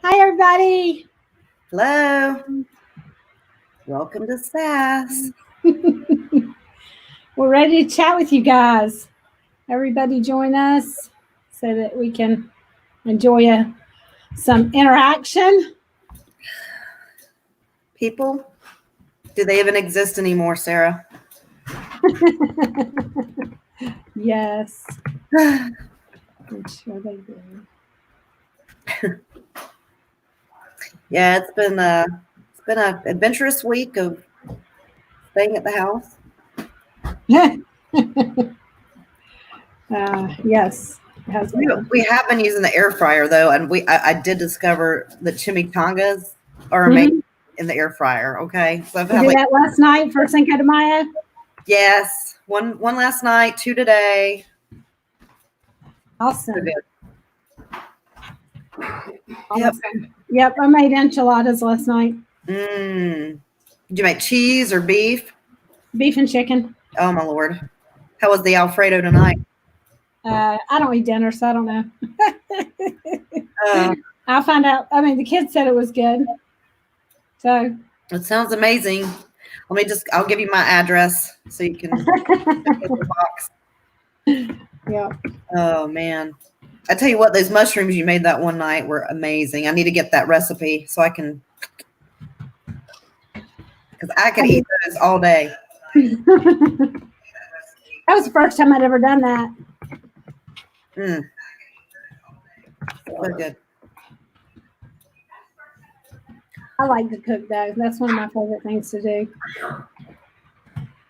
Hi, everybody. Hello. Welcome to SAS. We're ready to chat with you guys. Everybody join us so that we can enjoy some interaction. People, do they even exist anymore, Sarah? Yes, I'm sure they do. Yeah, it's been an adventurous week of staying at the house. Yes, it has been. We have been using the air fryer though, and I did discover that chimichangas are made Mhm. in the air fryer. Okay, so I've You had did that last night for Cinco de Mayo? yes, one last night, 2 today. Awesome. So good. Yep. Awesome. Yep, I made enchiladas last night. Did you make cheese or beef? Beef and chicken. Oh my lord, how was the Alfredo tonight? I don't eat dinner, so I don't know. Uh, I'll find out. I mean, the kids said it was good. So It sounds amazing. I'll give you my address so you can pick the box. yeah. Oh man. I tell you what, those mushrooms you made that one night were amazing. I need to get that recipe so because I could eat those all day. That was the first time I'd ever done that. So good. I like to cook though. That's one of my favorite things to do.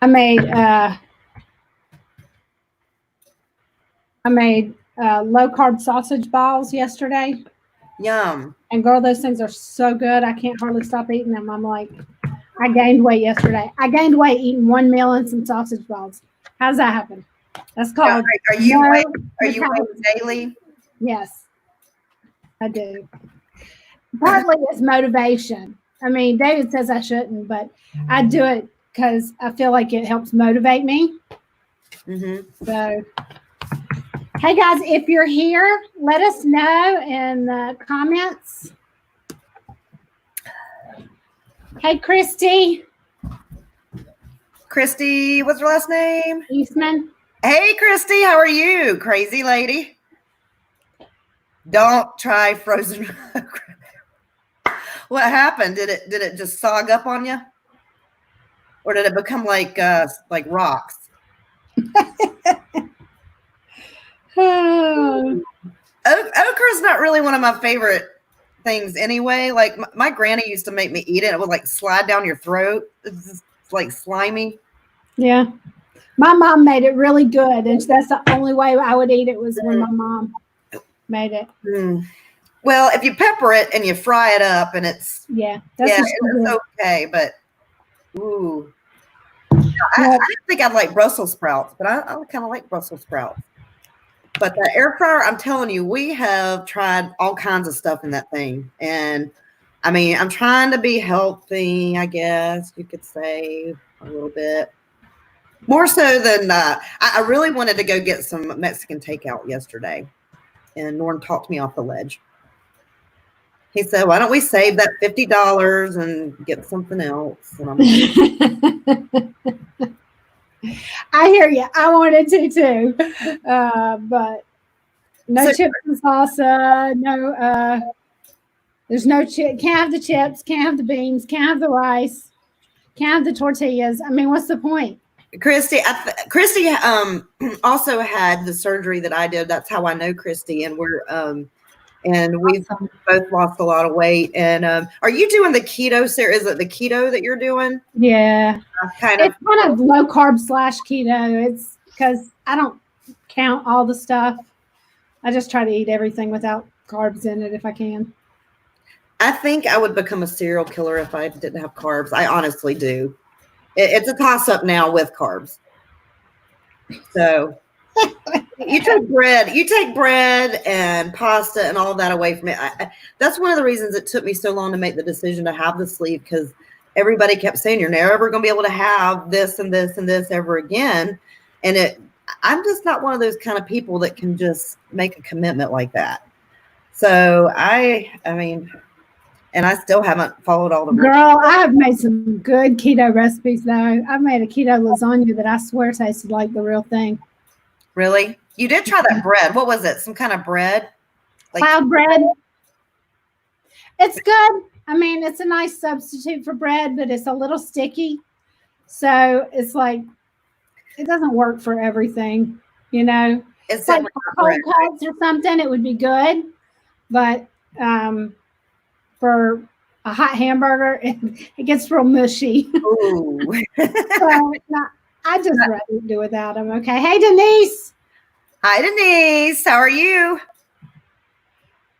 I made low carb sausage balls yesterday. Yum. And girl, those things are so good. I can't hardly stop eating them. I'm like, I gained weight yesterday. I gained weight eating one meal and some sausage balls. How's that happen? That's called Are you metabolism. weighing daily? Yes, I do. Partly it's motivation. I mean, David says I shouldn't, but I do it because I feel like it helps motivate me. Mm-hmm. So, hey guys, if you're here, let us know in the comments. Hey, Christy. Christy, what's her last name? Eastman. Hey, Christy, how are you? Crazy lady. Don't try frozen. What happened? Did it just sog up on you? Or did it become like rocks? Oh. Okra is not really one of my favorite things anyway. Like my granny used to make me eat it. It would like slide down your throat. It's like slimy. Yeah. My mom made it really good, and that's the only way I would eat it was when my mom made it. Well, if you pepper it and you fry it up, and it's okay. But ooh, I think I'd like Brussels sprouts, but I kind of like Brussels sprouts. But the air fryer, I'm telling you, we have tried all kinds of stuff in that thing. And I mean, I'm trying to be healthy, I guess you could say a little bit. More so than I really wanted to go get some Mexican takeout yesterday. And Norm talked me off the ledge. He said, why don't we save that $50 and get something else? And I'm like, I hear you. I wanted to too. But no chips and salsa, no there's no chip. Can't have the chips, can't have the beans, can't have the rice, can't have the tortillas. I mean, what's the point? Christy also had the surgery that I did. That's how I know Christy, and we've both lost a lot of weight. And are you doing the keto, Sarah? Is it the keto that you're doing? Yeah, it's kind of low carb / keto. It's because I don't count all the stuff. I just try to eat everything without carbs in it if I can. I think I would become a serial killer if I didn't have carbs. I honestly do. It's a toss-up now with carbs. So you take bread and pasta and all of that away from it. That's one of the reasons it took me so long to make the decision to have the sleeve, because everybody kept saying you're never going to be able to have this and this and this ever again. And I'm just not one of those kind of people that can just make a commitment like that. So I mean, and I still haven't followed all the rules. Girl, I have made some good keto recipes though. I've made a keto lasagna that I swear tasted like the real thing. Really? You did try that bread. What was it? Some kind of bread? Cloud bread. It's good. I mean, it's a nice substitute for bread, but it's a little sticky. So it's like, it doesn't work for everything, you know. It's like for cold cuts or something, it would be good. But for a hot hamburger, it gets real mushy. Ooh. So I just rather do without them. Okay. Hey, Denise. Hi, Denise. How are you?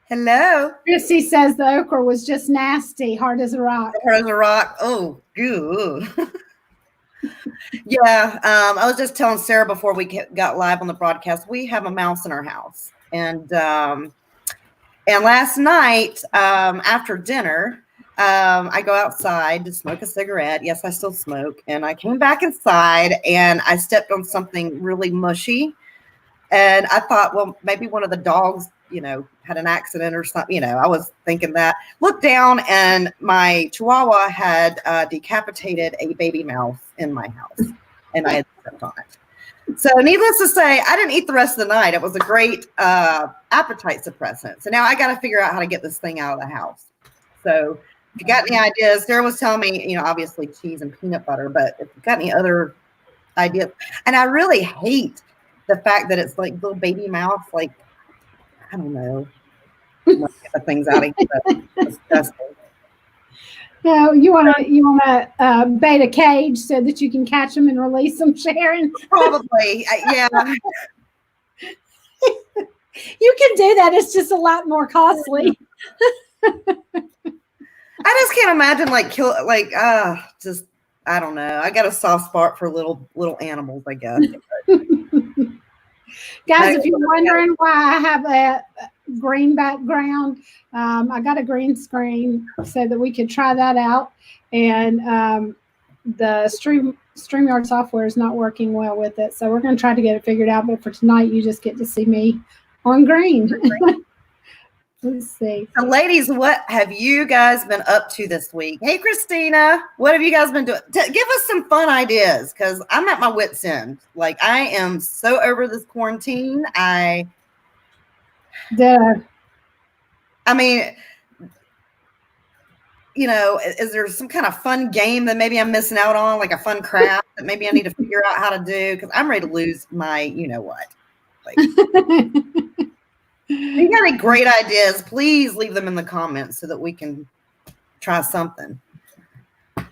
Hello. Chrissy says the okra was just nasty, hard as a rock. Hard as a rock. Oh, goo. Yeah. I was just telling Sarah before we got live on the broadcast, we have a mouse in our house. And last night, after dinner, I go outside to smoke a cigarette. Yes, I still smoke. And I came back inside and I stepped on something really mushy. And I thought, well, maybe one of the dogs, had an accident or something. I was thinking that. Looked down and my Chihuahua had decapitated a baby mouse in my house. And I had stepped on it. So needless to say, I didn't eat the rest of the night. It was a great appetite suppressant. So now I got to figure out how to get this thing out of the house. So if you got any ideas, Sarah was telling me, obviously cheese and peanut butter, but if you got any other ideas, and I really hate the fact that it's like little baby mouse, like, I don't know. Get the things out of here. That's disgusting. No, you want to bait a cage so that you can catch them and release them, Sharon? Probably, yeah. You can do that. It's just a lot more costly. I just can't imagine just, I don't know. I got a soft spot for little animals, I guess. Guys, if you're wondering why I have a green background, I got a green screen so that we could try that out. And the StreamYard software is not working well with it. So we're going to try to get it figured out. But for tonight, you just get to see me on green. Let's see. So ladies, what have you guys been up to this week? Hey, Christina, what have you guys been doing? Give us some fun ideas, because I'm at my wit's end. Like, I am so over this quarantine. I mean, is there some kind of fun game that maybe I'm missing out on, like a fun craft that maybe I need to figure out how to do? Because I'm ready to lose my, what. Like, if you got any great ideas, please leave them in the comments so that we can try something.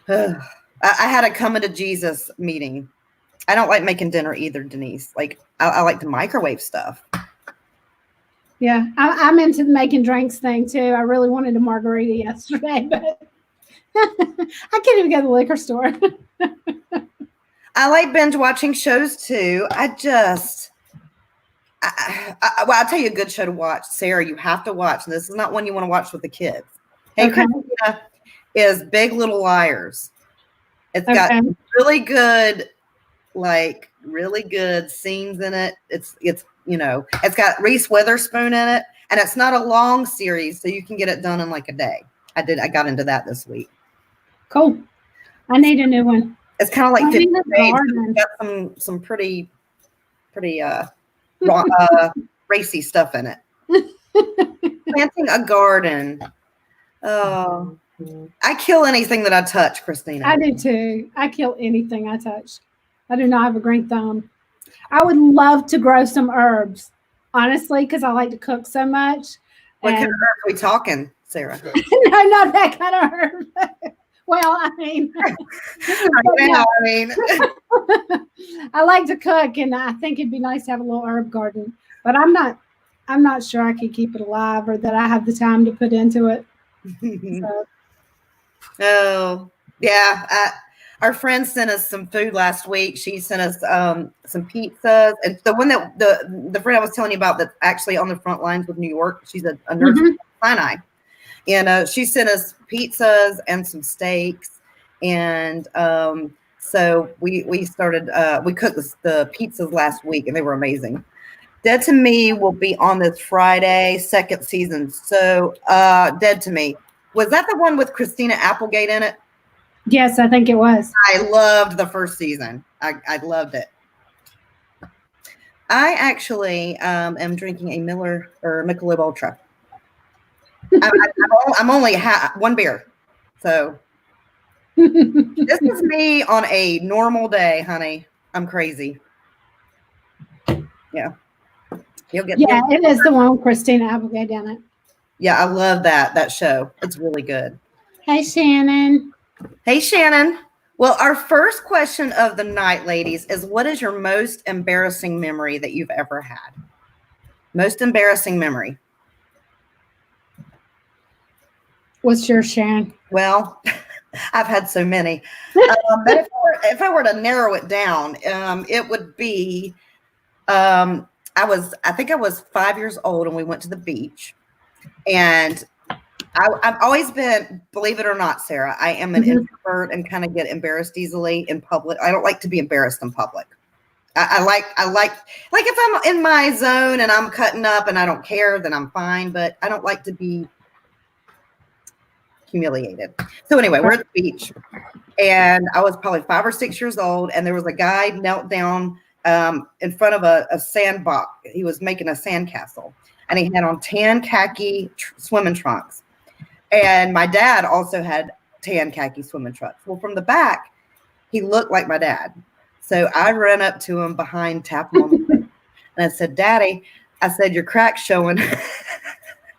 I had a coming to Jesus meeting. I don't like making dinner either, Denise. Like, I like to microwave stuff. Yeah, I'm into the making drinks thing too. I really wanted a margarita yesterday, but I can't even go to the liquor store. I like binge watching shows too. I'll tell you a good show to watch. Sarah, you have to watch. This is not one you want to watch with the kids. Hey, okay. Christina is Big Little Liars. It's got really good scenes in it. It's got Reese Witherspoon in it, and it's not a long series, so you can get it done in like a day. I got into that this week. Cool. I need a new one. It's kind of like 50 days. It's got some pretty racy stuff in it. Planting a garden. Oh, I kill anything that I touch, Christina. I do too. I kill anything I touch. I do not have a green thumb. I would love to grow some herbs, honestly, because I like to cook so much. What kind of herb are we talking, Sarah? No, not that kind of herb. Well, I mean, I like to cook, and I think it'd be nice to have a little herb garden. But I'm not sure I could keep it alive, or that I have the time to put into it. So. Oh, yeah. Our friend sent us some food last week. She sent us some pizzas, and the one that the friend I was telling you about that's actually on the front lines with New York. She's a nurse at Sinai. And she sent us pizzas and some steaks. And so we started, we cooked the pizzas last week, and they were amazing. Dead to Me will be on this Friday, second season. So, Dead to Me. Was that the one with Christina Applegate in it? Yes, I think it was. I loved the first season. I loved it. I actually am drinking a Miller or Michelob Ultra. I'm only one beer. So this is me on a normal day, honey. I'm crazy. Yeah. It is the one with Christina Applegate in it. Yeah, I love that show. It's really good. Hey, Shannon. Hey, Shannon. Well, our first question of the night, ladies, is what is your most embarrassing memory that you've ever had? Most embarrassing memory. What's yours, Sharon? Well, I've had so many. But if I were to narrow it down, it would be I think I was 5 years old and we went to the beach. And I've always been, believe it or not, Sarah, I am an introvert and kind of get embarrassed easily in public. I don't like to be embarrassed in public. I like if I'm in my zone and I'm cutting up and I don't care, then I'm fine. But I don't like to be humiliated. So anyway, we're at the beach and I was probably 5 or 6 years old and there was a guy knelt down in front of a sandbox. He was making a sandcastle and he had on tan khaki swimming trunks. And my dad also had tan khaki swimming trunks. Well, from the back, he looked like my dad. So I ran up to him behind, tapped him on the face, and I said, Daddy, I said, your crack's showing.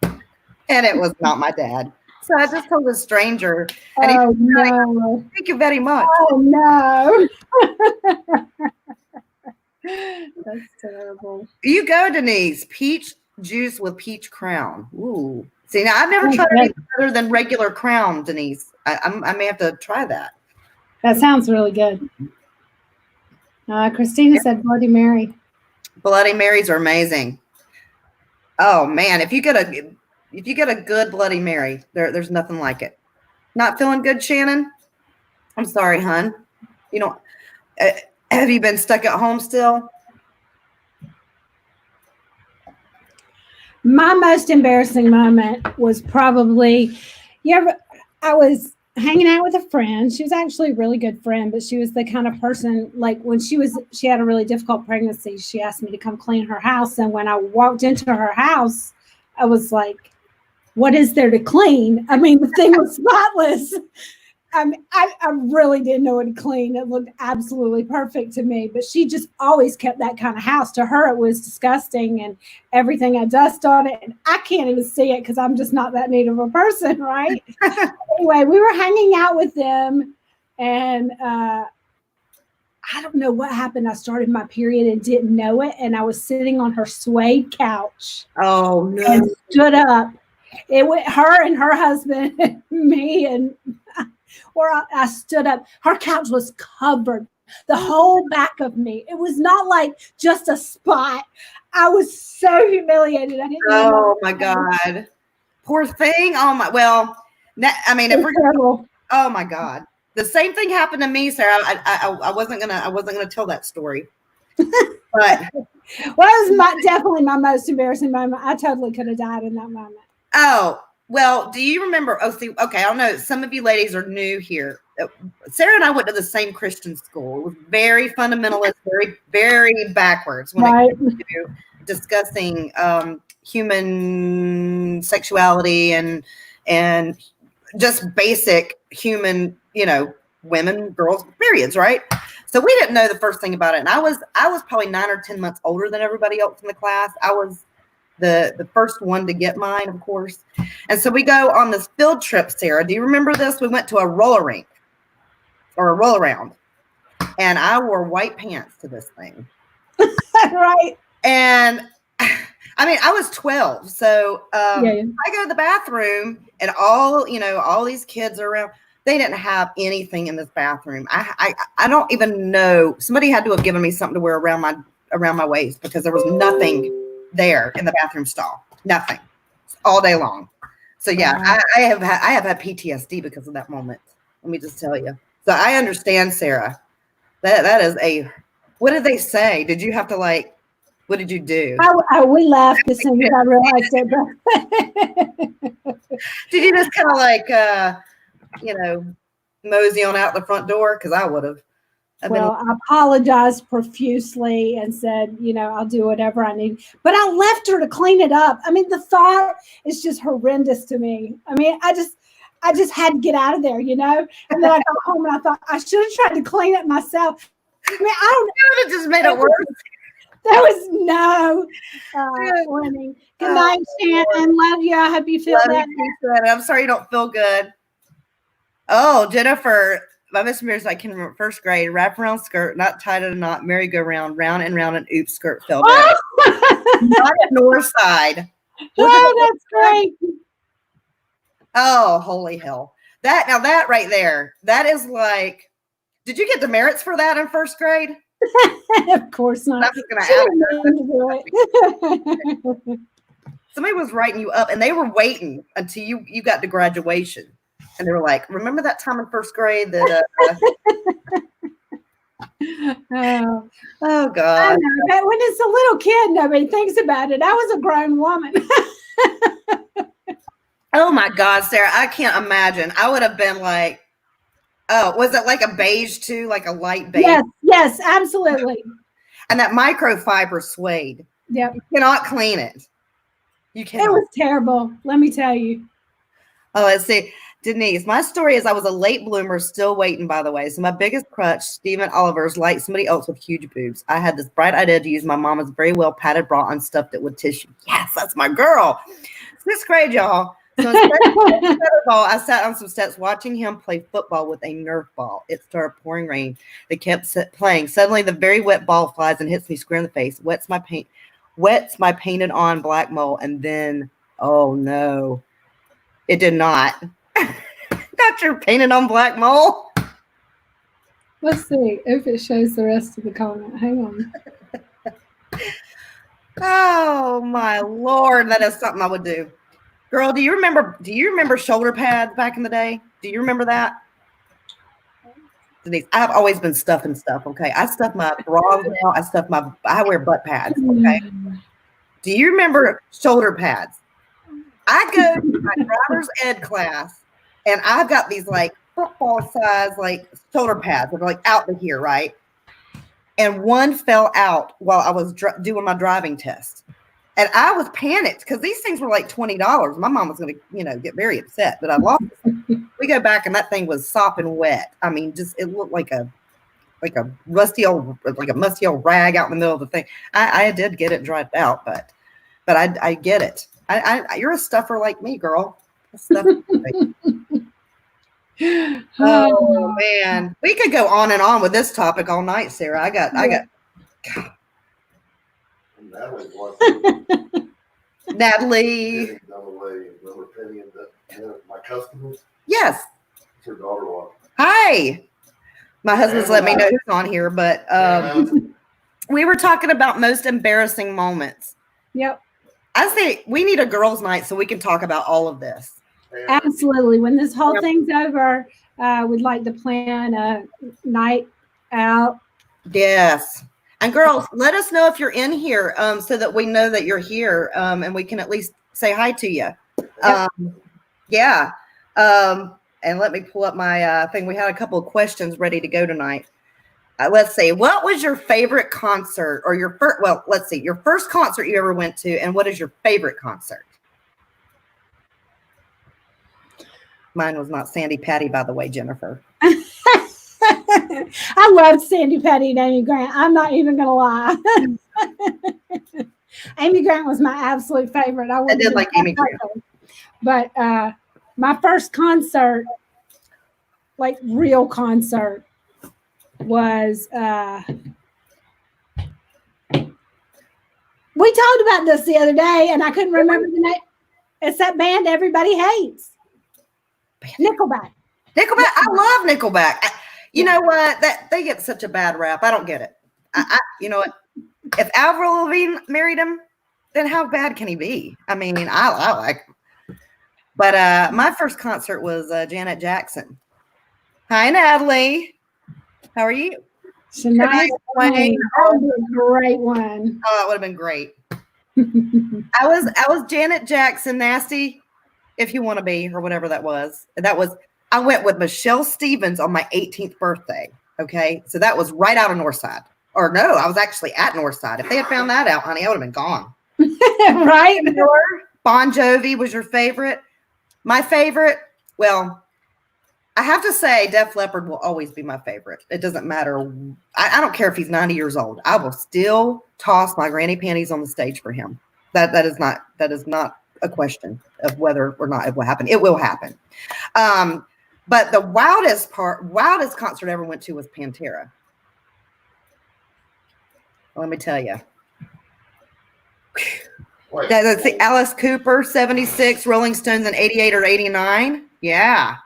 And it was not my dad. So I just told a stranger. And he said, no. Thank you very much. Oh, no. That's terrible. You go, Denise. Peach juice with peach crown. Ooh. See, now I've never tried anything other than regular crown, Denise. I may have to try that. That sounds really good. Christina said Bloody Mary. Bloody Marys are amazing. Oh man, if you get a good Bloody Mary, there's nothing like it. Not feeling good, Shannon? I'm sorry, hon. You know, have you been stuck at home still? My most embarrassing moment was probably, I was hanging out with a friend. She was actually a really good friend, but she was the kind of person, like when she had a really difficult pregnancy, she asked me to come clean her house. And when I walked into her house, I was like, what is there to clean? I mean, the thing was spotless. I really didn't know what to clean. It looked absolutely perfect to me, but she just always kept that kind of house. To her, it was disgusting and everything had dust on it. And I can't even see it because I'm just not that neat of a person, right? Anyway, we were hanging out with them and I don't know what happened. I started my period and didn't know it. And I was sitting on her suede couch. Oh, no. And stood up. It went her and her husband and me and I stood up. Her couch was covered, the whole back of me. It was not like just a spot. I was so humiliated. I didn't Oh my God. Poor thing. Oh my, well, I mean, if we're terrible. Oh my God. The same thing happened to me, Sarah. I wasn't gonna tell that story. But well, it was definitely my most embarrassing moment. I totally could have died in that moment. Oh, well, do you remember? Oh, see, okay, I don't know. Some of you ladies are new here. Sarah and I went to the same Christian school. It was very fundamentalist, very, very backwards when it came to discussing human sexuality and just basic human, women, girls, periods, right? So we didn't know the first thing about it. And I was probably 9 or 10 months older than everybody else in the class. I was the first one to get mine, of course. And so we go on this field trip, Sarah. Do you remember this? We went to a roller rink or a roll around. And I wore white pants to this thing. Right. And I mean, I was 12. So I go to the bathroom and all these kids are around. They didn't have anything in this bathroom. I don't even know. Somebody had to have given me something to wear around my waist because there was nothing there in the bathroom stall. Nothing. All day long. So yeah, I have had PTSD because of that moment. Let me just tell you. So I understand, Sarah. That is what did they say? Did you have to What did you do? We left as soon as I realized it. Did you just kind of like, mosey on out the front door? Because I would have. I apologized profusely and said, I'll do whatever I need. But I left her to clean it up. I mean, the thought is just horrendous to me. I mean, I just had to get out of there, And then I got home and I thought I should have tried to clean it myself. I mean, I don't know. It would have just made it worse. There was no warning. Good night, Shannon. Love you. I hope you feel better. I'm sorry you don't feel good. Oh, Jennifer, my Miss Mears, I can remember first grade, wraparound skirt, not tied in a knot, merry-go-round, round and round, and oops, skirt fell down. Not at north side. Oh, that's great. Oh, holy hell. That right there, that is like, did you get demerits for that in first grade? Of course not. Somebody was writing you up and they were waiting until you got to graduation. And they were like, remember that time in first grade that oh God. I know, but when it's a little kid, nobody thinks about it. I was a grown woman. Oh my God, Sarah, I can't imagine. I would have been like, oh, was it like a beige too? Like a light beige? Yes, absolutely. And that microfiber suede. Yep. You cannot clean it. You cannot. It was terrible, let me tell you. Oh, let's see. Denise, my story is I was a late bloomer, still waiting, by the way. So my biggest crutch, Stephen Oliver's, like somebody else with huge boobs. I had this bright idea to use my mama's very well padded bra on stuffed it with tissue. Yes, that's my girl. 6th grade, y'all. So instead of ball, I sat on some steps watching him play football with a Nerf ball. It started pouring rain. They kept playing. Suddenly, the very wet ball flies and hits me square in the face. Wets my painted on black mole. And then, oh no, it did not. Got your painted on black mole. Let's see if it shows the rest of the comment. Hang on. Oh my Lord, that is something I would do. Girl, do you remember shoulder pads back in the day? Do you remember that? Denise, I've always been stuffing stuff, okay? I stuff my bras now. I wear butt pads, okay? Do you remember shoulder pads? I go to my driver's ed class, and I've got these like football size like shoulder pads that are like out to here, right? And one fell out while I was doing my driving test. And I was panicked because these things were like $20. My mom was going to, get very upset that I lost it. We go back and that thing was sopping wet. I mean, it looked like a musty old rag out in the middle of the thing. I did get it dried out, but I get it. You're a stuffer like me, girl. Oh man, we could go on and on with this topic all night, Sarah. I got. Natalie. My customers. Yes. It's her daughter. Hi. My husband's let me know who's on here, but we were talking about most embarrassing moments. Yep. I say we need a girls' night so we can talk about all of this. Absolutely. When this whole thing's over, we'd like to plan a night out. Yes. And girls, let us know if you're in here so that we know that you're here and we can at least say hi to you. Yep. And let me pull up my thing. We had a couple of questions ready to go tonight. Let's see. What was your favorite concert or your first? Well, let's see. Your first concert you ever went to, and what is your favorite concert? Mine was not Sandy Patty, by the way, Jennifer. I loved Sandy Patty and Amy Grant. I'm not even going to lie. Amy Grant was my absolute favorite. I did like Amy Grant. But my first concert, like real concert, was we talked about this the other day and I couldn't remember the name. It's that band everybody hates. Nickelback. I love Nickelback. You know what? That they get such a bad rap. I don't get it. You know what? If Avril Lavigne married him, then how bad can he be? I mean, I like him. But my first concert was Janet Jackson. Hi, Natalie. How are you? Shania Twain. That would be a great one. Oh, it would have been great. I was Janet Jackson nasty, if you want to be, or whatever that was. I went with Michelle Stevens on my 18th birthday. Okay. So that was right out of Northside. Or no, I was actually at Northside. If they had found that out, honey, I would have been gone. Right. Bon Jovi was your favorite. My favorite, well, I have to say Def Leppard will always be my favorite. It doesn't matter. I don't care if he's 90 years old. I will still toss my granny panties on the stage for him. That is not a question of whether or not it will happen. It will happen. But the wildest concert I ever went to was Pantera. Let me tell you. That's the Alice Cooper, 76, Rolling Stones in 88 or 89. Yeah.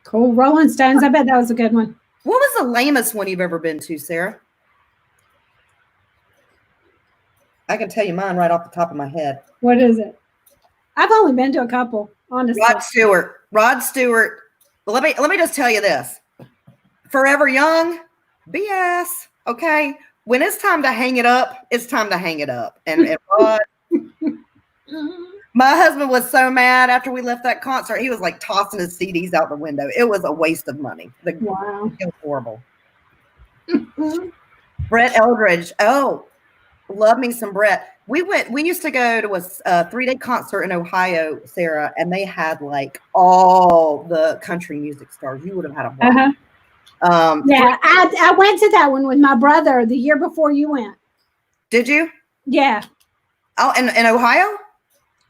Cool. Rolling Stones. I bet that was a good one. What was the lamest one you've ever been to, Sarah? I can tell you mine right off the top of my head. What is it? I've only been to a couple, honestly. Rod Stewart. Well, let me just tell you this. Forever Young, BS. Okay. When it's time to hang it up, it's time to hang it up. And Rod, my husband was so mad after we left that concert. He was like tossing his CDs out the window. It was a waste of money. Wow. It was horrible. Brett Eldridge. Oh, love me some Brett. We used to go to a 3-day concert in Ohio, Sarah, and they had like all the country music stars. You would have had a ball. Yeah, I went to that one with my brother the year before you went. Did you? Yeah. Oh, in Ohio?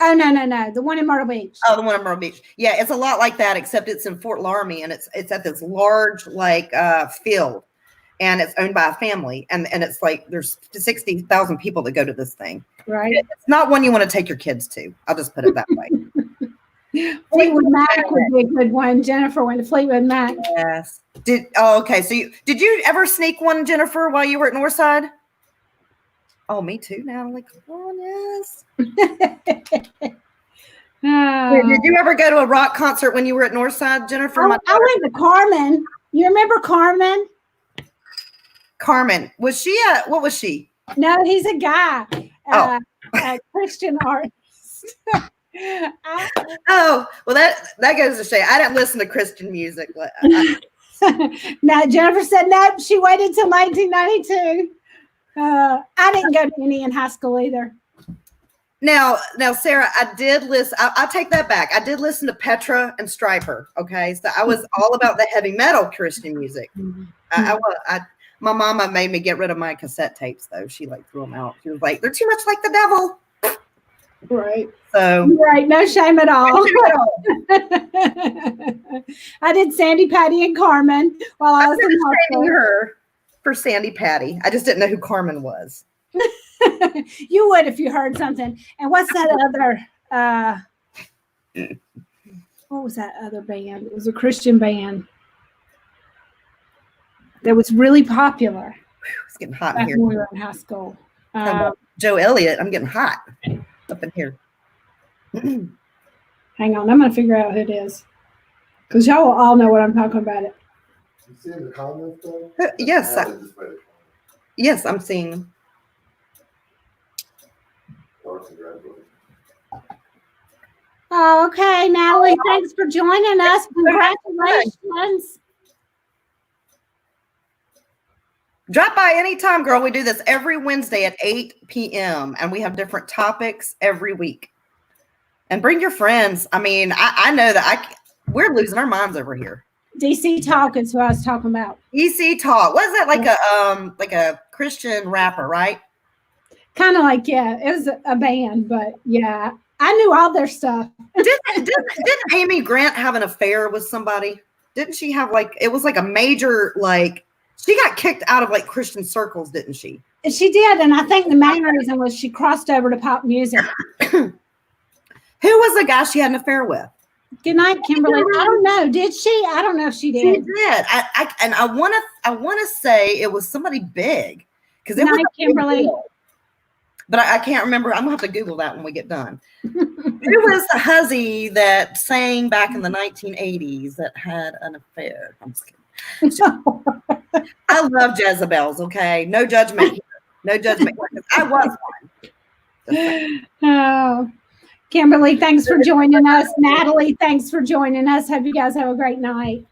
Oh, no. The one in Myrtle Beach. Oh, the one in Myrtle Beach. Yeah, it's a lot like that, except it's in Fort Laramie, and it's at this large field, and it's owned by a family, and it's like there's 60,000 people that go to this thing. Right. It's not one you want to take your kids to. I'll just put it that way. Fleetwood Mac would be a good one. Jennifer went to Fleetwood Mac. Yes. Okay. So did you ever sneak one, Jennifer, while you were at Northside? Oh, me too, Natalie. Come on, yes. Did you ever go to a rock concert when you were at Northside, Jennifer? I went to Carmen. You remember Carmen? Carmen. Was she what was she? No, he's a guy. A Christian artist. Well, that goes to show. I didn't listen to Christian music. Now, Jennifer said no. She waited till 1992. I didn't go to any in high school either. Now, Sarah, I did listen. I'll take that back. I did listen to Petra and Stryper. Okay, so I was all about the heavy metal Christian music. My mama made me get rid of my cassette tapes, though. She threw them out. She was like, "They're too much like the devil." Right. So right, no shame at all. I did Sandy Patty and Carmen while I was in training her for Sandy Patty. I just didn't know who Carmen was. You would if you heard something. And what's that other what was that other band? It was a Christian band that was really popular. It's getting hot in here. When we were in high school. Joe Elliott, I'm getting hot up in here. Hang on, I'm going to figure out who it is. Because y'all will all know what I'm talking about. You see in the comments though? Yes. Yes, I'm seeing them. Oh, okay, Natalie, thanks for joining us. Congratulations. Drop by anytime, girl. We do this every Wednesday at 8 p.m. and we have different topics every week. And bring your friends. I mean, I know that we're losing our minds over here. DC Talk is what I was talking about. DC Talk. What is that, like a Christian rapper, right? Kind of like, yeah, it was a band, but yeah, I knew all their stuff. Didn't Amy Grant have an affair with somebody? Didn't she have it was like a major, she got kicked out of Christian circles, didn't she? She did. And I think the main reason was she crossed over to pop music. Who was the guy she had an affair with? Good night, Kimberly. I don't know. Did she? I don't know if she did. She did. I want to say it was somebody big because it was Kimberly. But I can't remember. I'm gonna have to Google that when we get done. Who was the huzzy that sang back in the 1980s that had an affair? I'm just kidding. I love Jezebels. Okay, no judgment here. No judgment here. I was one. Oh, Kimberly, thanks for joining us. Natalie, thanks for joining us. Hope you guys have a great night.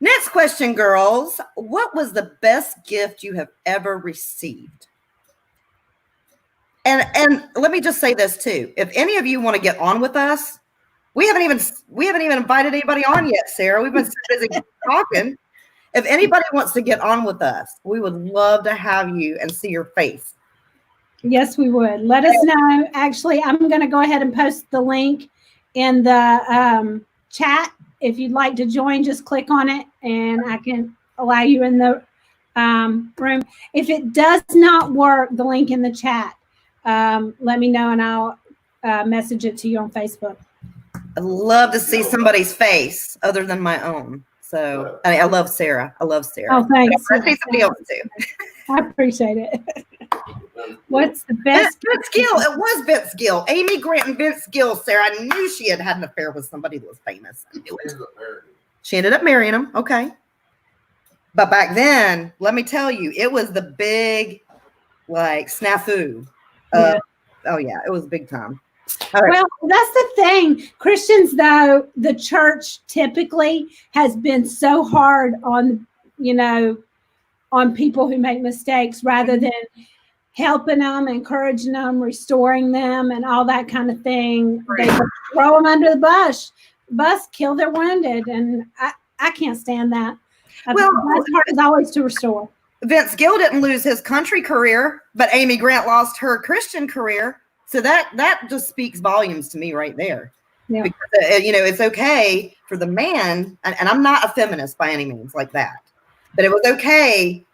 Next question, girls. What was the best gift you have ever received? And let me just say this too. If any of you want to get on with us, we haven't even invited anybody on yet, Sarah. We've been so busy talking. If anybody wants to get on with us, we would love to have you and see your face. Yes, we would. Let us know. Actually, I'm going to go ahead and post the link in the chat. If you'd like to join, just click on it and I can allow you in the room. If it does not work, the link in the chat, let me know and I'll message it to you on Facebook. I'd love to see somebody's face other than my own. So I love Sarah. I love Sarah. Oh, thanks. I see somebody else too. I appreciate it. What's the best? Vince Gill. It was Vince Gill. Amy Grant and Vince Gill, Sarah. I knew she had an affair with somebody that was famous. I knew it. She ended up marrying him. Okay. But back then, let me tell you, it was the big, like, snafu. Yeah. Oh, yeah. It was big time. Right. Well, that's the thing. Christians, though, the church typically has been so hard on, on people who make mistakes rather than helping them, encouraging them, restoring them, and all that kind of thing. Right. They throw them under the bus, kill their wounded, and I can't stand that. Well, the best part is always to restore. Vince Gill didn't lose his country career, but Amy Grant lost her Christian career. So that just speaks volumes to me right there. Yeah. Because, it's okay for the man, and I'm not a feminist by any means like that, but it was okay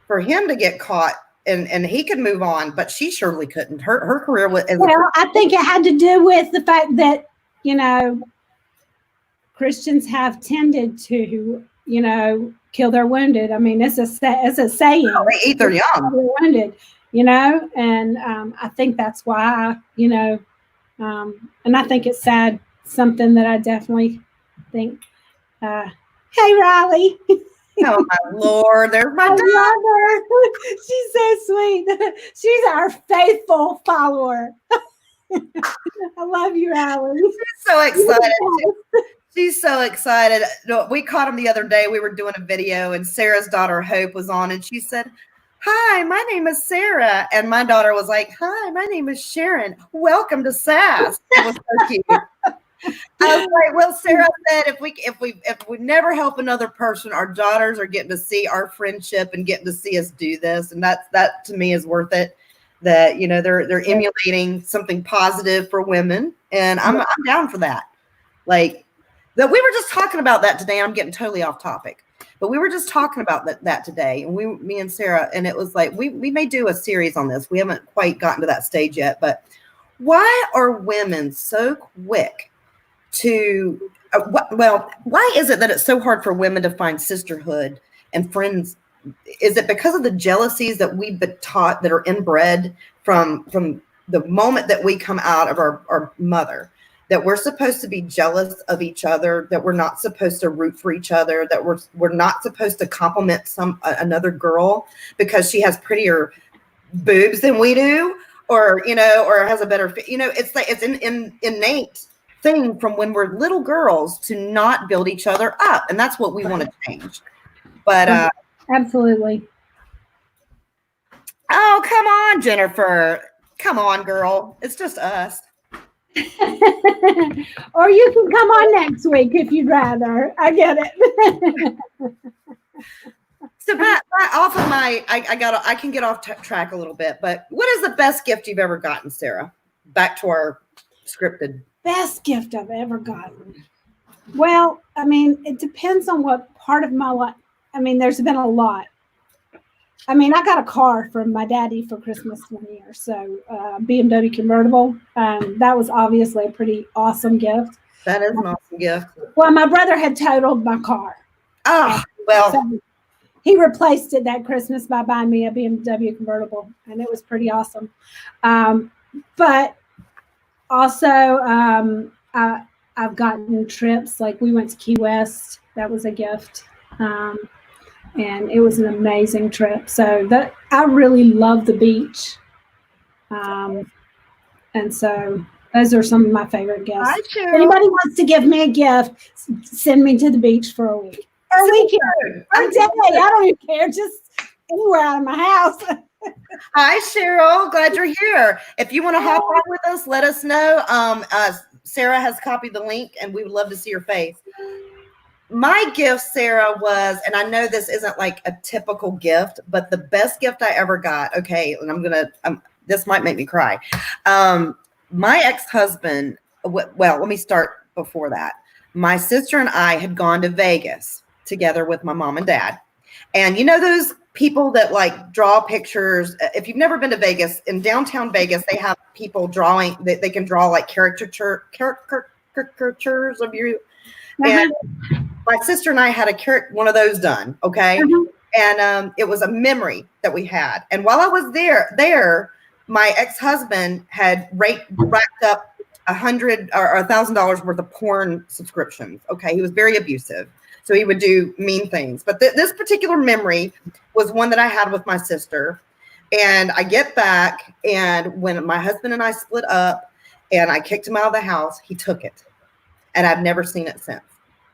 for him to get caught and he could move on, but she surely couldn't. Her career was. I think it had to do with the fact that, Christians have tended to, kill their wounded. I mean, it's a saying. No, they eat their young. They're wounded. And I think that's why, and I think it's sad, something that I definitely think, hey, Riley. Oh, my Lord, there's my daughter. I love her. She's so sweet. She's our faithful follower. I love you, Riley. She's so excited. She's so excited. We caught him the other day. We were doing a video, and Sarah's daughter, Hope, was on, and she said, "Hi, my name is Sarah." And my daughter was like, "Hi, my name is Sharon. Welcome to SAS." It was so cute. I was like, well, Sarah said, if we never help another person, our daughters are getting to see our friendship and getting to see us do this. And that to me is worth it. That, they're emulating something positive for women. And I'm down for that. Like that, we were just talking about that today. I'm getting totally off topic. But we were just talking about that today, and me and Sarah, and it was like, we may do a series on this. We haven't quite gotten to that stage yet, but why are women so quick to, why is it that it's so hard for women to find sisterhood and friends? Is it because of the jealousies that we've been taught, that are inbred from the moment that we come out of our mother? That we're supposed to be jealous of each other, that we're not supposed to root for each other, that we're not supposed to compliment another girl because she has prettier boobs than we do, or has a better, it's like it's an innate thing from when we're little girls to not build each other up, and that's what we want to change. But absolutely. Oh, come on, Jennifer. Come on, girl. It's just us. Or you can come on next week if you'd rather. I get it. So that off of my, I can get off track a little bit, but what is the best gift you've ever gotten, Sarah? Back to our scripted. Best gift I've ever gotten. Well, I mean, it depends on what part of my life. I mean, there's been a lot. I mean, I got a car from my daddy for Christmas one year. So BMW convertible. That was obviously a pretty awesome gift. That is an awesome gift. Well, my brother had totaled my car. Oh, well. So he replaced it that Christmas by buying me a BMW convertible. And it was pretty awesome. But also, I've gotten trips. Like we went to Key West. That was a gift. and it was an amazing trip. So that I really love the beach, and so those are some of my favorite gifts. Hi, If Cheryl. anybody wants to give me a gift, send me to the beach for a week or a weekend or a day. I don't even care. Just anywhere out of my house. Hi, Cheryl. Glad you're here. If you want to hop on with us, let us know. Sarah has copied the link, and we would love to see your face. My gift, Sarah, was, and I know this isn't like a typical gift, but the best gift I ever got. Okay, and this might make me cry. My ex-husband. Well, let me start before that. My sister and I had gone to Vegas together with my mom and dad, and you know those people that like draw pictures. If you've never been to Vegas, in downtown Vegas, they have people drawing. They can draw like caricatures of you. And my sister and I had one of those done. Okay. And it was a memory that we had. And while I was there, my ex-husband had racked up $100 or $1,000 worth of porn subscriptions. Okay. He was very abusive. So he would do mean things. But this particular memory was one that I had with my sister. And I get back, and when my husband and I split up and I kicked him out of the house, he took it. And I've never seen it since.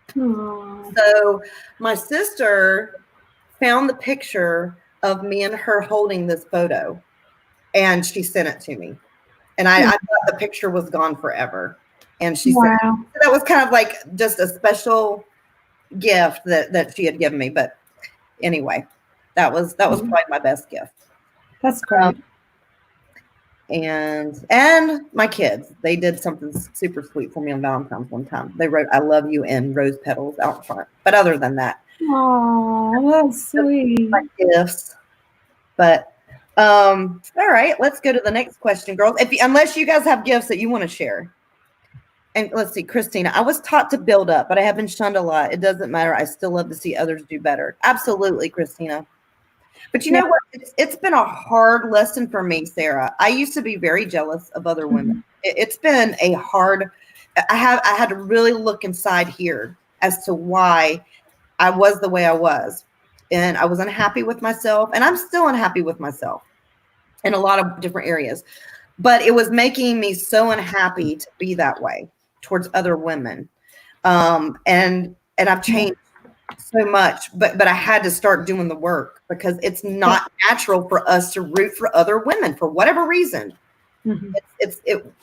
Aww. So my sister found the picture of me and her holding this photo, and she sent it to me. And I thought the picture was gone forever. And she said that was kind of like just a special gift that she had given me. But anyway, that was probably my best gift. That's great. And my kids, they did something super sweet for me on Valentine's one time. They wrote "I love you" in rose petals out front. But other than that, oh, that's sweet. My gifts. But all right, let's go to the next question, girls. Unless you guys have gifts that you want to share. And let's see, Christina, I was taught to build up, but I have been shunned a lot. It doesn't matter. I still love to see others do better. Absolutely, Christina. But you know what? It's been a hard lesson for me, Sarah. I used to be very jealous of other women. It's been a hard. I had to really look inside here as to why I was the way I was, and I was unhappy with myself, and I'm still unhappy with myself in a lot of different areas. But it was making me so unhappy to be that way towards other women, and I've changed so much, but I had to start doing the work because it's not natural for us to root for other women for whatever reason.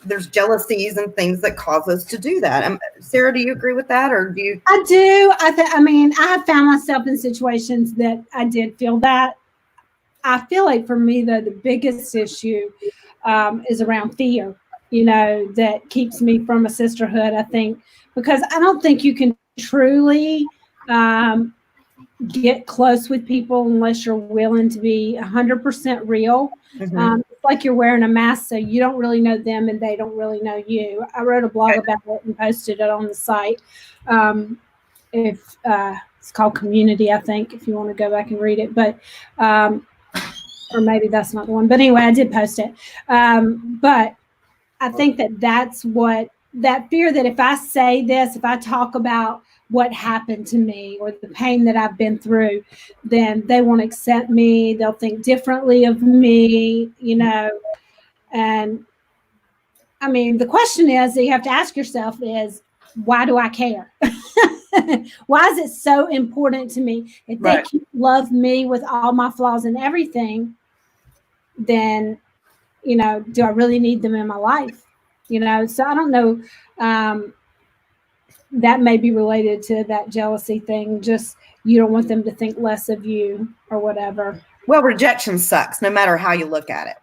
There's jealousies and things that cause us to do that. Sarah, do you agree with that, or do you? I do. I mean, I have found myself in situations that I did feel that. I feel like for me, though, the biggest issue is around fear. You know, that keeps me from a sisterhood. I think because I don't think you can truly get close with people unless you're willing to be 100% real. It's like you're wearing a mask, so you don't really know them and they don't really know you. I wrote a blog about it and posted it on the site. It's called Community, I think, if you want to go back and read it. But or maybe that's not the one. But anyway, I did post it. But I think that's what that fear that if I say this, if I talk about what happened to me or the pain that I've been through, then they won't accept me. They'll think differently of me, you know. And I mean, the question is that you have to ask yourself is, why do I care? Why is it so important to me? If they love me with all my flaws and everything, then, you know, do I really need them in my life? You know, so I don't know. That may be related to that jealousy thing. Just you don't want them to think less of you or whatever. Well, rejection sucks no matter how you look at it.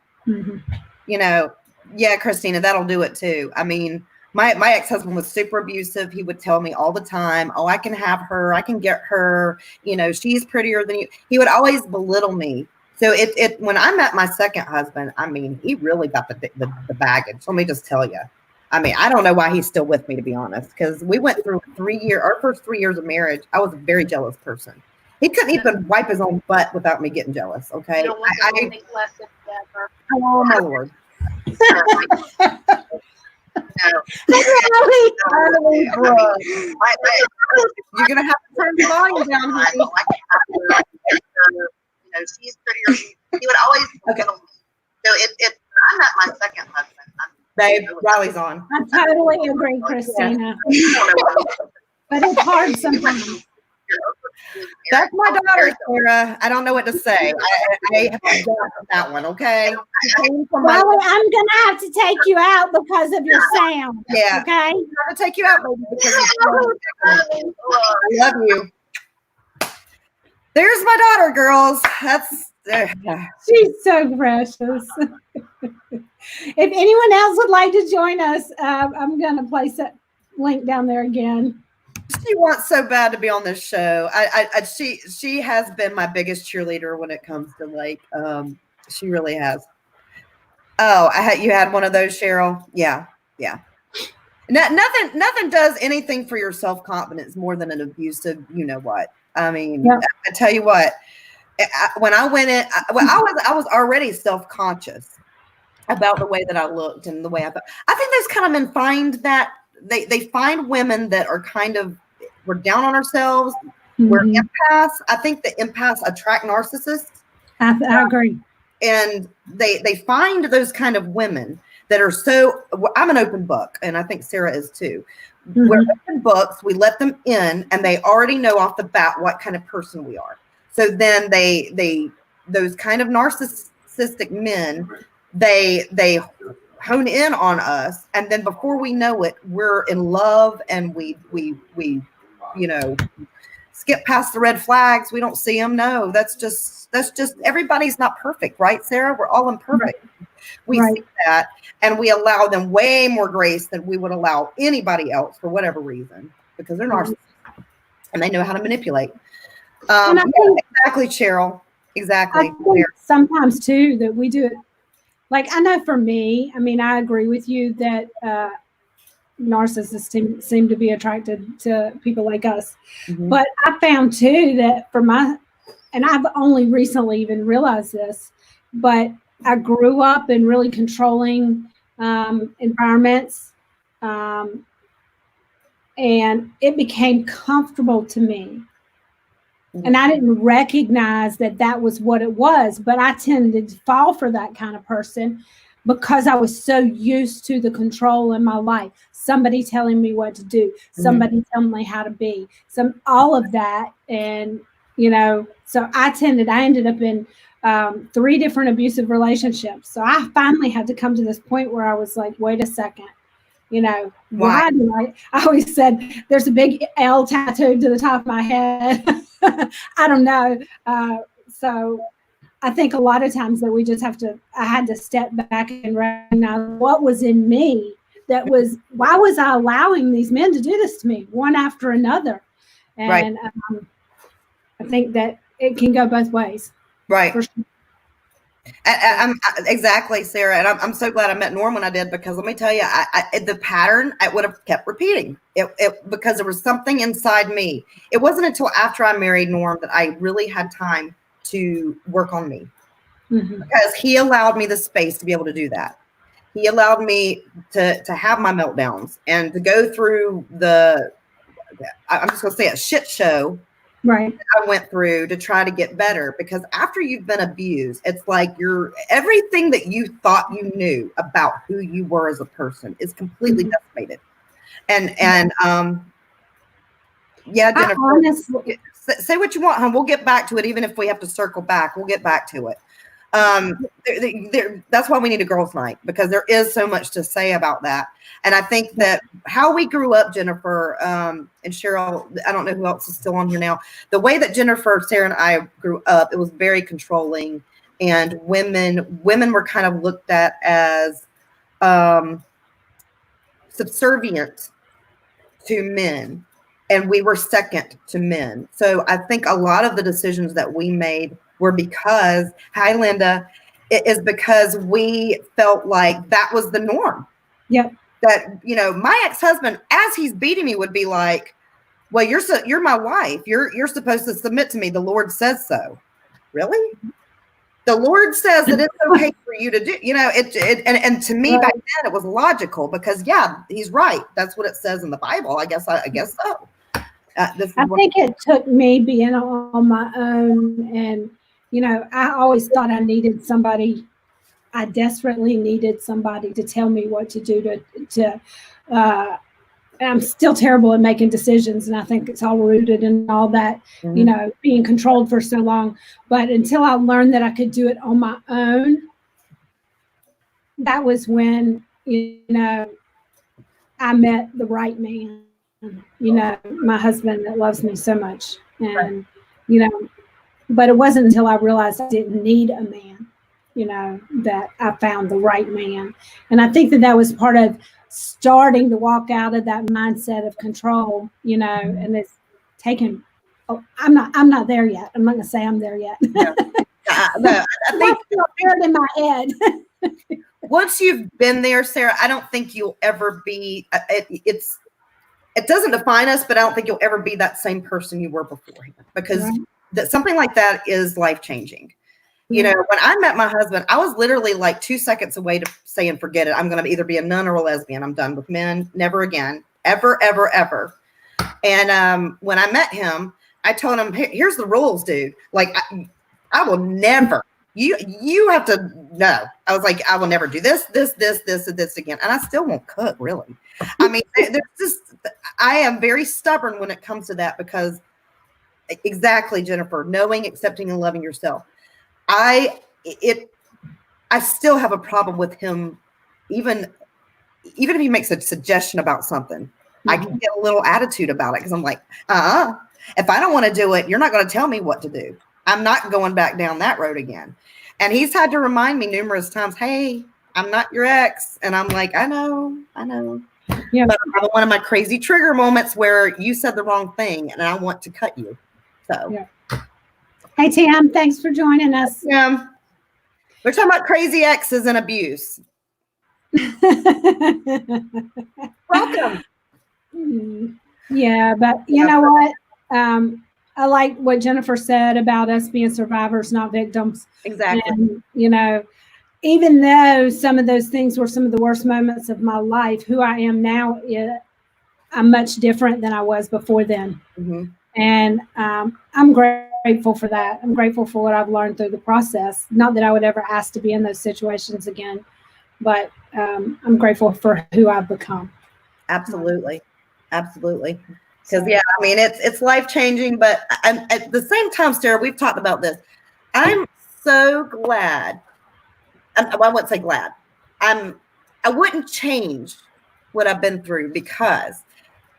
You know, yeah, Christina, that'll do it too. I mean, my ex-husband was super abusive. He would tell me all the time, oh, I can have her. I can get her. You know, she's prettier than you. He would always belittle me. So when I met my second husband, I mean, he really got the baggage. Let me just tell you. I mean, I don't know why he's still with me, to be honest, because we went through our first 3 years of marriage. I was a very jealous person. He couldn't even wipe his own butt without me getting jealous. Okay. You don't want to think less of ever. Oh my Lord. You're gonna have to turn the volume down, honey. she's prettier. He would always belittle me. So I'm not my second husband. Babe, Riley's on. I totally agree, Christina. But it's hard sometimes. That's my daughter, Sarah. I don't know what to say. I have to go with that one, okay? Riley, I'm going to have to take you out because of your sound. Yeah. Okay? I'm going to take you out, baby, because I love you. There's my daughter, girls. She's so precious. If anyone else would like to join us, I'm going to place that link down there again. She wants so bad to be on this show. She has been my biggest cheerleader when it comes to she really has. Oh, you had one of those, Cheryl. Yeah. Nothing does anything for your self-confidence more than an abusive, you know what? I mean, yep. I tell you what, when I went in, I was already self-conscious about the way that I looked and the way I felt. I think those kind of men find that they find women that are we're down on ourselves. Mm-hmm. We're empaths. I think the empaths attract narcissists. I agree. And they find those kind of women that are I'm an open book, and I think Sarah is too. Mm-hmm. We're open books. We let them in, and they already know off the bat what kind of person we are. So then those kind of narcissistic men, they hone in on us, and then before we know it, we're in love, and we skip past the red flags. We don't see them. No, that's just everybody's not perfect, right, Sarah? We're all imperfect. Right. We see that, and we allow them way more grace than we would allow anybody else for whatever reason, because they're narcissists and they know how to manipulate. Exactly, Cheryl. Exactly. I think sometimes too that we do it. Like, I know for me, I mean, I agree with you that narcissists seem to be attracted to people like us. Mm-hmm. But I found too that and I've only recently even realized this, but I grew up in really controlling environments, and it became comfortable to me. Mm-hmm. And I didn't recognize that was what it was, but I tended to fall for that kind of person because I was so used to the control in my life. Somebody telling me what to do, somebody telling me how to be, all of that. And, so I ended up in 3 different abusive relationships. So I finally had to come to this point where I was like, wait a second, why do I always said there's a big L tattooed to the top of my head. I don't know. So I think a lot of times that I had to step back and recognize what was in me why was I allowing these men to do this to me one after another? And I think that it can go both ways. Right. For sure. Exactly, Sarah. And I'm so glad I met Norm when I did, because let me tell you, the pattern, I would have kept repeating it because there was something inside me. It wasn't until after I married Norm that I really had time to work on me, because he allowed me the space to be able to do that. He allowed me to have my meltdowns and to go through I'm just going to say a shit show. Right. I went through to try to get better, because after you've been abused, it's like everything that you thought you knew about who you were as a person is completely decimated. And Jennifer, honestly, say what you want, hon. We'll get back to it. Even if we have to circle back, we'll get back to it. That's why we need a girls' night, because there is so much to say about that. And I think that how we grew up, Jennifer, and Cheryl, I don't know who else is still on here now. The way that Jennifer, Sarah, and I grew up, it was very controlling, and women were kind of looked at as subservient to men, and we were second to men. So I think a lot of the decisions that we made were because, hi, Linda, it is because we felt like that was the norm. Yep. That, my ex-husband, as he's beating me, would be like, well, you're my wife. You're supposed to submit to me. The Lord says so. Really? The Lord says that it's okay for you to do, and to me back then it was logical, because he's right. That's what it says in the Bible. I guess so. I think it took me being on my own, and I always thought I needed somebody. I desperately needed somebody to tell me what to do to and I'm still terrible at making decisions, and I think it's all rooted in all that, being controlled for so long. But until I learned that I could do it on my own, that was when, I met the right man, my husband that loves me so much. And, but it wasn't until I realized I didn't need a man, that I found the right man. And I think that was part of starting to walk out of that mindset of control, and it's taken. Oh, I'm not there yet. I'm not gonna say I'm there yet. No, I think it's in my head. Once you've been there, Sarah, I don't think you'll ever be. It doesn't define us, but I don't think you'll ever be that same person you were beforehand, because that something like that is life changing. When I met my husband, I was literally like 2 seconds away to saying, forget it. I'm going to either be a nun or a lesbian. I'm done with men. Never again. Ever, ever, ever. And when I met him, I told him, here's the rules, dude. Like, I will never. You have to know. I was like, I will never do this again. And I still won't cook, really. I mean, I am very stubborn when it comes to that, because exactly, Jennifer, knowing, accepting, and loving yourself. I still have a problem with him, even if he makes a suggestion about something, I can get a little attitude about it, because I'm like, if I don't want to do it, you're not going to tell me what to do. I'm not going back down that road again. And he's had to remind me numerous times, hey, I'm not your ex. And I'm like, I know. Yeah. But I'm having one of my crazy trigger moments where you said the wrong thing and I want to cut you. So. Yeah. Hey, Tam, thanks for joining us. Yeah. We're talking about crazy exes and abuse. Welcome. Yeah, but you know what? I like what Jennifer said about us being survivors, not victims. Exactly. And, even though some of those things were some of the worst moments of my life, who I am now, I'm much different than I was before then. Mm-hmm. And I'm grateful for that. I'm grateful for what I've learned through the process. Not that I would ever ask to be in those situations again, but I'm grateful for who I've become. Absolutely. Absolutely. Because, I mean, it's life-changing, but at the same time, Sarah, we've talked about this. I'm so glad. I wouldn't say glad. I wouldn't change what I've been through, because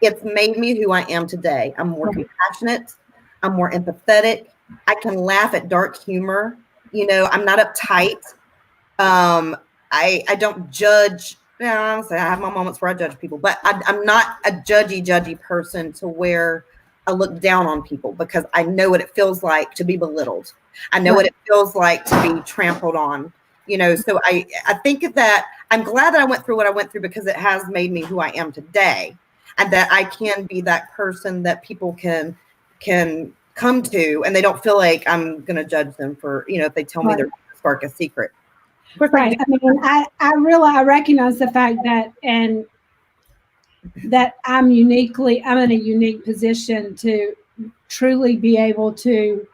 it's made me who I am today. I'm more compassionate. I'm more empathetic. I can laugh at dark humor. I'm not uptight. I don't judge. I have my moments where I judge people, but I'm not a judgy person to where I look down on people, because I know what it feels like to be belittled. I know what it feels like to be trampled on. So I think that I'm glad that I went through what I went through, because it has made me who I am today, and that I can be that person that people can come to, and they don't feel like I'm going to judge them for, if they tell me they're going to spark a secret. Right. I mean, I recognize the fact that, and that I'm in a unique position to truly be able to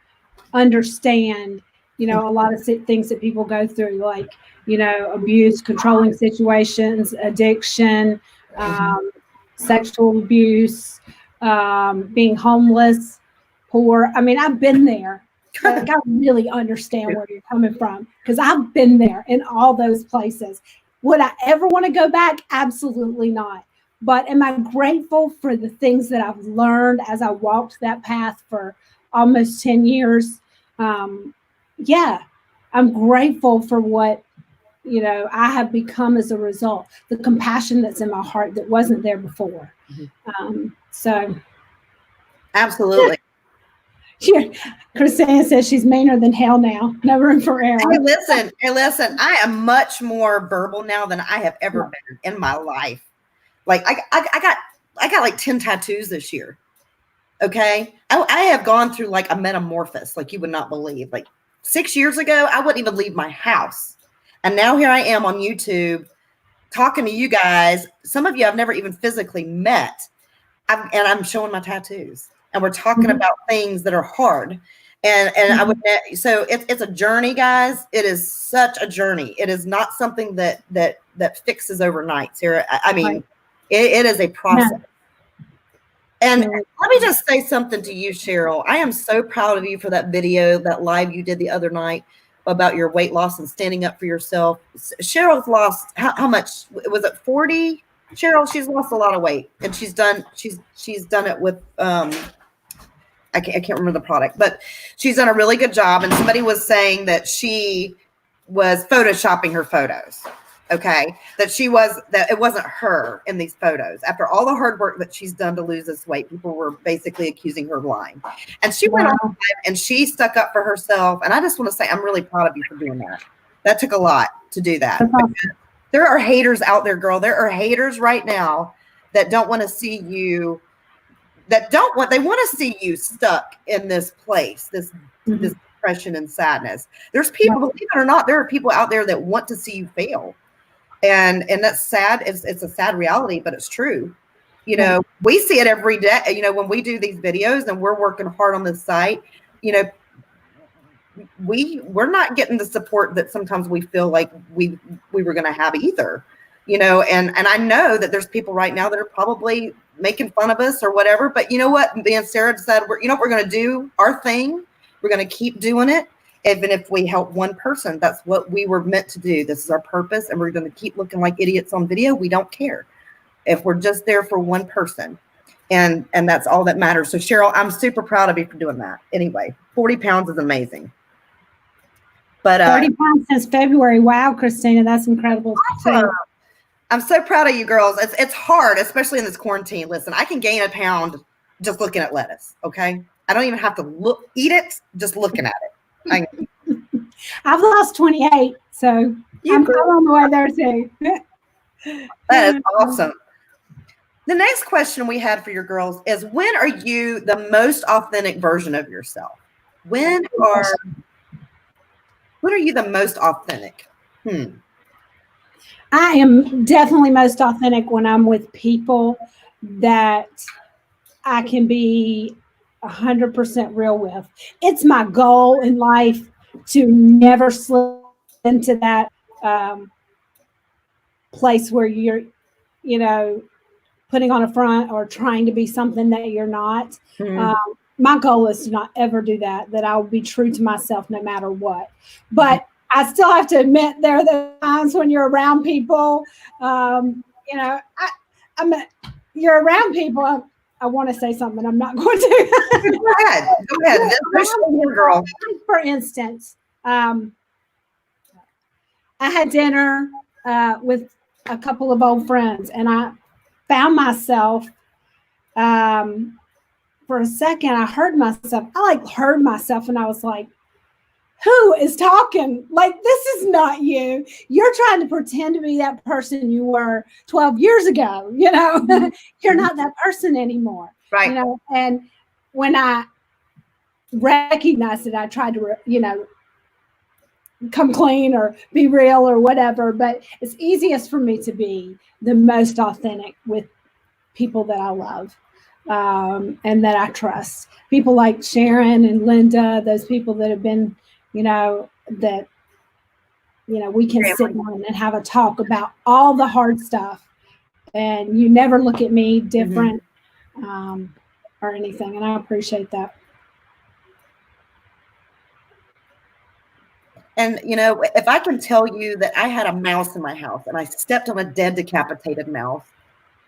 understand, a lot of things that people go through, like, abuse, controlling situations, addiction, sexual abuse, being homeless, poor. I mean, I've been there. Like, I really understand where you're coming from, because I've been there in all those places. Would I ever want to go back? Absolutely not. But am I grateful for the things that I've learned as I walked that path for almost 10 years? Yeah, I'm grateful for what, I have become as a result, the compassion that's in my heart that wasn't there before. So. Absolutely. Christina says she's meaner than hell now. No room for error. Hey, listen. I am much more verbal now than I have ever been in my life. Like, I got like 10 tattoos this year. Okay. I have gone through like a metamorphosis, like you would not believe. Like 6 years ago, I wouldn't even leave my house. And now here I am on YouTube talking to you guys. Some of you I've never even physically met. And I'm showing my tattoos. and we're talking about things that are hard. And I would, so it's a journey, guys. It is such a journey. It is not something that fixes overnight, Sarah. I mean, it is a process. Yeah. And let me just say something to you, Cheryl. I am so proud of you for that video, that live you did the other night about your weight loss and standing up for yourself. Cheryl's lost how much? Was it 40? Cheryl, she's lost a lot of weight, and she's done it with I can't remember the product, but she's done a really good job. And somebody was saying that she was photoshopping her photos. Okay, that it wasn't her in these photos. After all the hard work that she's done to lose this weight, people were basically accusing her of lying. And she went on and she stuck up for herself. And I just want to say, I'm really proud of you for doing that. That took a lot to do that. Awesome. There are haters out there, girl. There are haters right now that don't want to see you, they want to see you stuck in this place, this depression and sadness. There's people, believe it or not, there are people out there that want to see you fail. And that's sad. It's a sad reality, but it's true. You know, we see it every day. You know, when we do these videos and we're working hard on this site, you know, we're not getting the support that sometimes we feel like we were going to have either. You know, and I know that there's people right now that are probably making fun of us or whatever. But you know what? Me and Sarah said, we're going to do our thing. We're going to keep doing it. Even if we help one person, that's what we were meant to do. This is our purpose, and we're going to keep looking like idiots on video. We don't care if we're just there for one person, and that's all that matters. So Cheryl, I'm super proud of you for doing that. Anyway, 40 pounds is amazing. But 30 pounds since February. Wow, Christina, that's incredible. I'm so proud of you girls. It's hard, especially in this quarantine. Listen, I can gain a pound just looking at lettuce. Okay, I don't even have to eat it, just looking at it. I've lost 28, so I'm on the way there too. That is awesome. The next question we had for your girls is, when are you the most authentic version of yourself? When are you the most authentic? I am definitely most authentic when I'm with people that I can be 100% real with. It's my goal in life to never slip into that place where you're, you know, putting on a front or trying to be something that you're not. My goal is to not ever do that, that I will be true to myself no matter what. But I still have to admit there are the times when you're around people, you know, you're around people. I want to say something. I'm not going to. Go ahead. Girl. For instance, I had dinner with a couple of old friends, and I found myself for a second. I heard myself. I heard myself, and I was like, "Who is talking? Like, this is not you. You're trying to pretend to be that person you were 12 years ago. You know, you're not that person anymore." Right. You know, and when I recognized it, I tried to, you know, come clean or be real or whatever. But it's easiest for me to be the most authentic with people that I love and that I trust. People like Sharon and Linda, those people that have been, you know, that, you know, we can sit down and have a talk about all the hard stuff. And you never look at me different or anything. And I appreciate that. And, you know, if I can tell you that I had a mouse in my house and I stepped on a dead, decapitated mouse,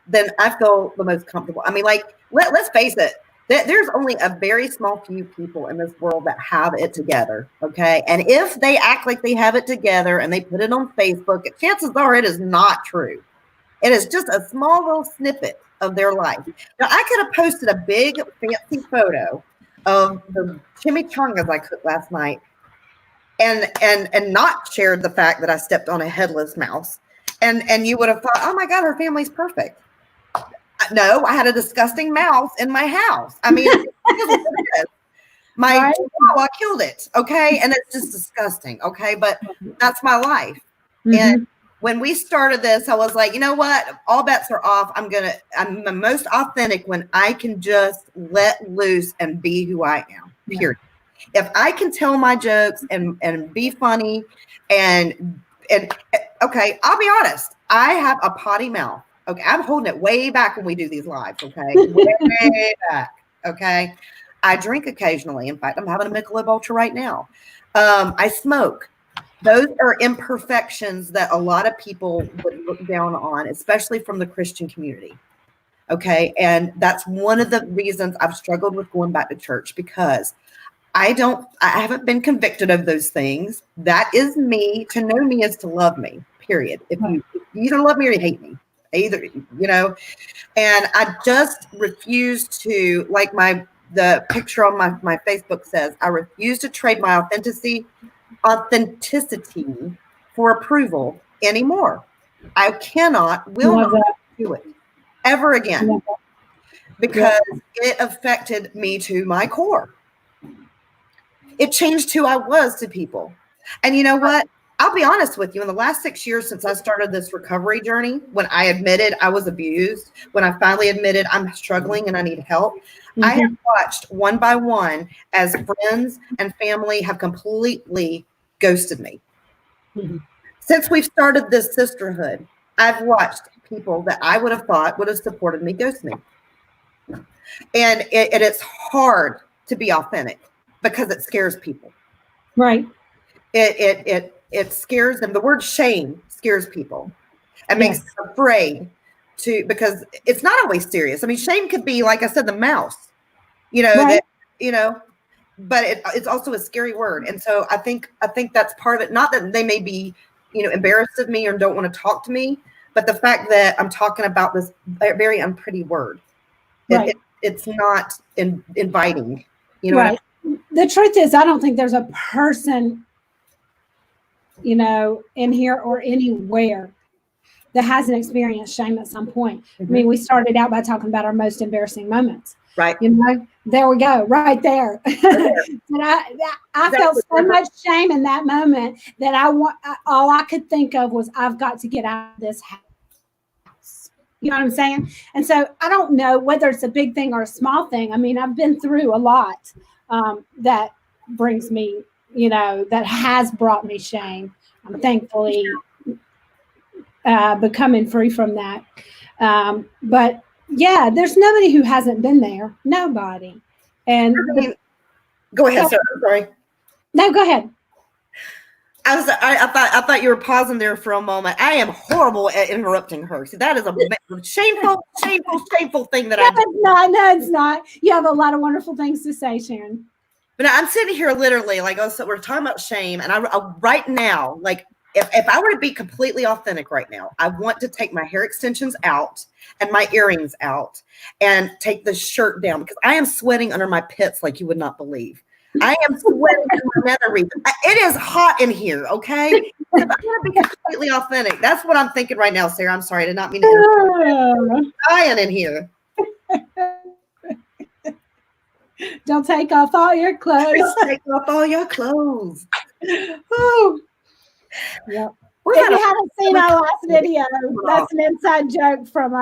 then I feel the most comfortable. I mean, like, let's face it, there's only a very small few people in this world that have it together, okay? And if they act like they have it together and they put it on Facebook, chances are it is not true. It is just a small little snippet of their life. Now, I could have posted a big, fancy photo of the chimichangas I cooked last night and not shared the fact that I stepped on a headless mouse. And you would have thought, oh my God, her family's perfect. No, I had a disgusting mouse in my house. I mean, my chihuahua killed it. Okay. And it's just disgusting. Okay. But that's my life. And when we started this, I was like, you know what? All bets are off. I'm the most authentic when I can just let loose and be who I am, period. Yeah. If I can tell my jokes and be funny and okay, I'll be honest. I have a potty mouth. Okay. I'm holding it way back when we do these lives. Okay. Way back. Okay. I drink occasionally. In fact, I'm having a Michelob Ultra right now. I smoke. Those are imperfections that a lot of people would look down on, especially from the Christian community. Okay. And that's one of the reasons I've struggled with going back to church, because I haven't been convicted of those things. That is me. To know me is to love me, period. If you either love me or you hate me, either, and I just refuse to, like the picture on my Facebook says, I refuse to trade my authenticity for approval anymore. I will not do it ever again, because it affected me to my core. It changed who I was to people. And you know what? I'll be honest with you. In the last 6 years since I started this recovery journey, when I admitted I was abused, when I finally admitted I'm struggling and I need help, I have watched one by one as friends and family have completely ghosted me. Since we've started this sisterhood, I've watched people that I would have thought would have supported me ghost me. And it's hard to be authentic because it scares people. Right. It scares them. The word shame scares people and makes them afraid because it's not always serious. I mean, shame could be, like I said, the mouse, right. But it's also a scary word. And so I think that's part of it. Not that they may be, embarrassed of me or don't want to talk to me, but the fact that I'm talking about this very unpretty word, right. It's not inviting, right. The truth is, I don't think there's a person, in here or anywhere that hasn't experienced shame at some point. I mean, we started out by talking about our most embarrassing moments. Right. There we go, right there. And I felt so much shame in that moment that all I could think of was, I've got to get out of this house. You know what I'm saying? And so I don't know whether it's a big thing or a small thing. I mean, I've been through a lot that brings me, that has brought me shame. I'm thankfully becoming free from that. But yeah, there's nobody who hasn't been there. Nobody. And go ahead, sir. I'm sorry. No, go ahead. I thought you were pausing there for a moment. I am horrible at interrupting her. See, that is a shameful thing that I do. No, it's not. You have a lot of wonderful things to say, Sharon. But I'm sitting here literally like, so we're talking about shame, and I right now, like, if I were to be completely authentic right now, I want to take my hair extensions out and my earrings out and take the shirt down, because I am sweating under my pits like you would not believe. I am sweating for another reason. It is hot in here, okay? If I want to be completely authentic, that's what I'm thinking right now, Sarah. I'm sorry, I did not mean to interrupt. I'm dying in here. Don't take off all your clothes. Don't take off all your clothes. Oh. Yep. If you haven't seen our last video, that's an inside joke from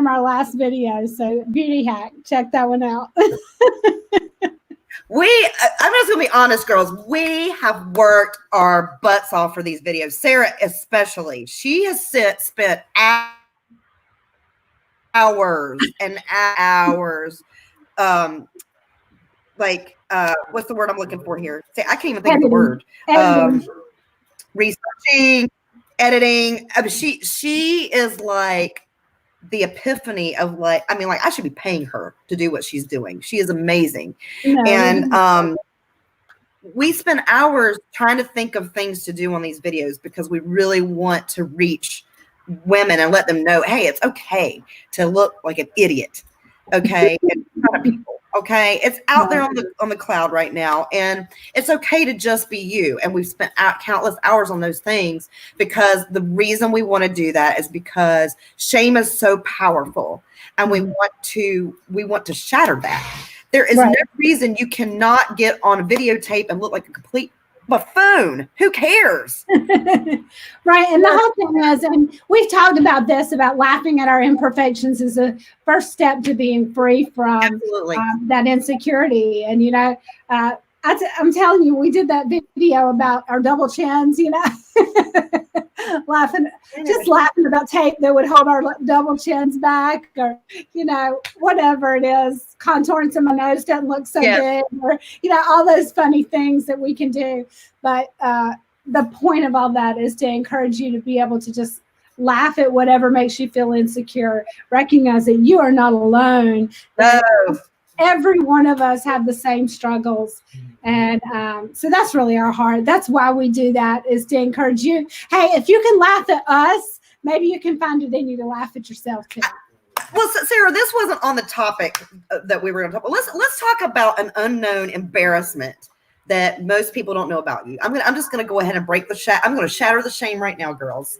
our last video. So beauty hack, check that one out. I'm just gonna be honest, girls. We have worked our butts off for these videos. Sarah, especially, she has spent hours and hours. What's the word I'm looking for here? See, I can't even think of the word. Researching, editing. I mean, she is like the epiphany of I should be paying her to do what she's doing. She is amazing. No. And we spend hours trying to think of things to do on these videos because we really want to reach women and let them know, hey, it's okay to look like an idiot. Okay. In front of people. Okay. It's out there on the cloud right now. And it's okay to just be you. And we've spent countless hours on those things because the reason we want to do that is because shame is so powerful. And we want to shatter that. There is no reason you cannot get on a videotape and look like a complete buffoon. Who cares? Right. And the whole thing is, and we've talked about this, about laughing at our imperfections is a first step to being free from that insecurity. And, you know, I'm telling you, we did that video about our double chins, you know, laughing about tape that would hold our double chins back, or, you know, whatever it is, contouring so my nose doesn't look so big, or, you know, all those funny things that we can do. But the point of all that is to encourage you to be able to just laugh at whatever makes you feel insecure, recognize that you are not alone. Every one of us have the same struggles. And so that's really our heart. That's why we do that, is to encourage you. Hey, if you can laugh at us, maybe you can find it in you to laugh at yourself too. Well, Sarah, this wasn't on the topic that we were going to talk about. Let's talk about an unknown embarrassment that most people don't know about you. I'm just going to go ahead and break the I'm going to shatter the shame right now, girls.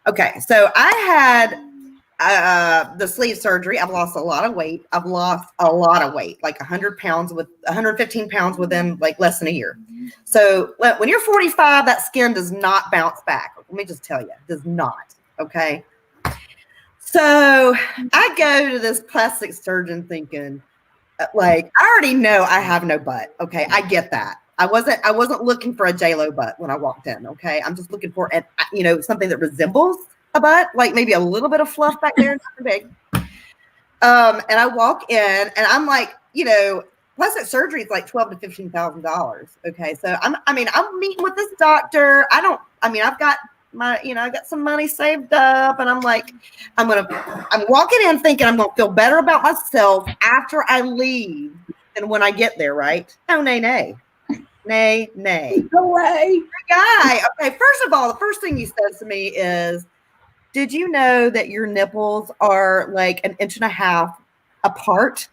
Okay, so I had the sleeve surgery. I've lost a lot of weight. Like 100 pounds 115 pounds within like less than a year. So when you're 45, that skin does not bounce back. Let me just tell you, it does not. Okay. So I go to this plastic surgeon thinking, like, I already know I have no butt. Okay. I get that. I wasn't looking for a J-Lo butt when I walked in. Okay. I'm just looking for, something that resembles a butt, like maybe a little bit of fluff back there, nothing big. And I walk in and I'm like, plastic surgery is like $12,000 to $15,000. Okay. So I'm meeting with this doctor. I've got I got some money saved up, and I'm like, I'm walking in thinking I'm going to feel better about myself after I leave than when I get there. Right. No, nay. No way. Guy. Okay. First of all, the first thing he says to me is, did you know that your nipples are like 1.5 inches apart?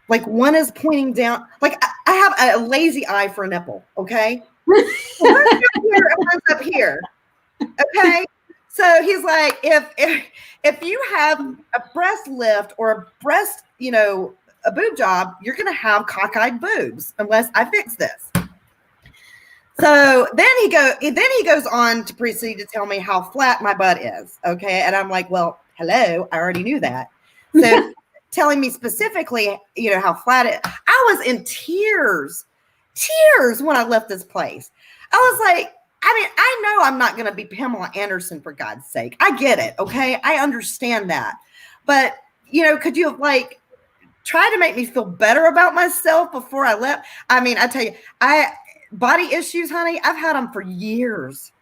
Like one is pointing down. Like I have a lazy eye for a nipple. Okay. One's up here and one's up here. Okay. So he's like, if you have a breast lift or a breast, a boob job, you're going to have cockeyed boobs unless I fix this. So then he goes on to proceed to tell me how flat my butt is. Okay. And I'm like, well, hello, I already knew that. So telling me specifically, how flat it, I was in tears when I left this place. I was like, I know I'm not going to be Pamela Anderson, for God's sake. I get it. Okay. I understand that. But, could you have tried to make me feel better about myself before I left? I tell you, body issues, honey, I've had them for years.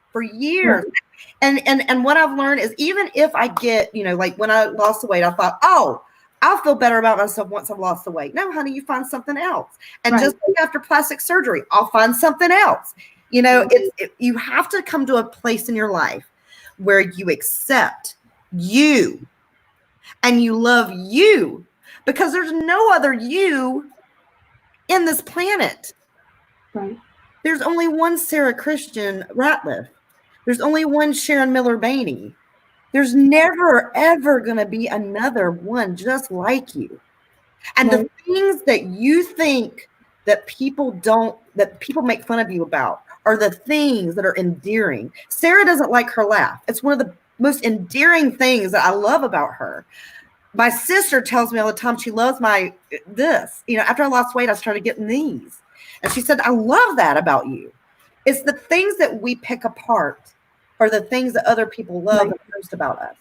And what I've learned is, even if I get, when I lost the weight, I thought, oh, I'll feel better about myself once I've lost the weight. No, honey, you find something else. And just like after plastic surgery, I'll find something else. You have to come to a place in your life where you accept you and you love you, because there's no other you in this planet. Right. There's only one Sarah Christian Ratliff. There's only one Sharon Miller Bainey. There's never, ever going to be another one just like you. And the things that you think that people make fun of you about are the things that are endearing. Sarah doesn't like her laugh. It's one of the most endearing things that I love about her. My sister tells me all the time she loves this. After I lost weight, I started getting these. And she said, I love that about you. It's the things that we pick apart are the things that other people love most about us.